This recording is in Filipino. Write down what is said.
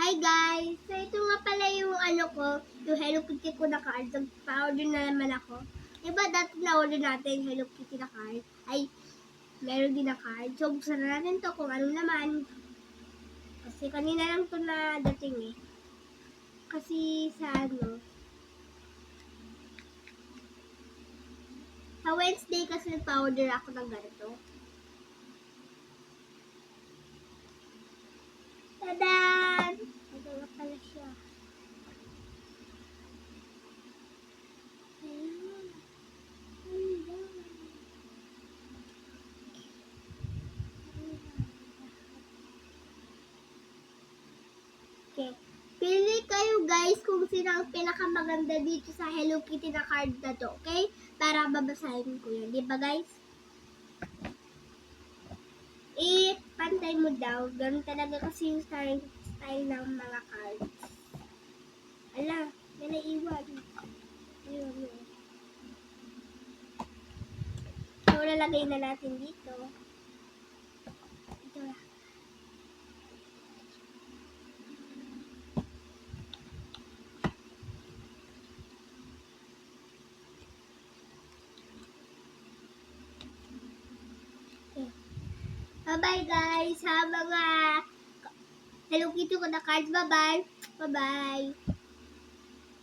Hi guys! So ito nga pala yung yung Hello Kitty ko na card. Nagpa-order na naman ako. Diba dati na-order natin yung Hello Kitty na card? Ay, meron din na card. So buksan na natin to kung ano naman. Kasi kanina lang to na dating eh. Kasi sa sa Wednesday kasi nagpa-order ako ng ganito. Tadan! Ito nga pala siya. Okay. Pili kayo guys kung sino ang pinakamaganda dito sa Hello Kitty na card na to, okay? Para babasahin ko yan, di ba guys? Pantay mo daw. Ganun talaga kasi yung style ng mga cards. Ala, may naiwan. Ayun. So, lalagay na natin dito. Ito na. Bye-bye guys! Sa mga Hello Kitty ko na cards. Bye-bye! Bye-bye!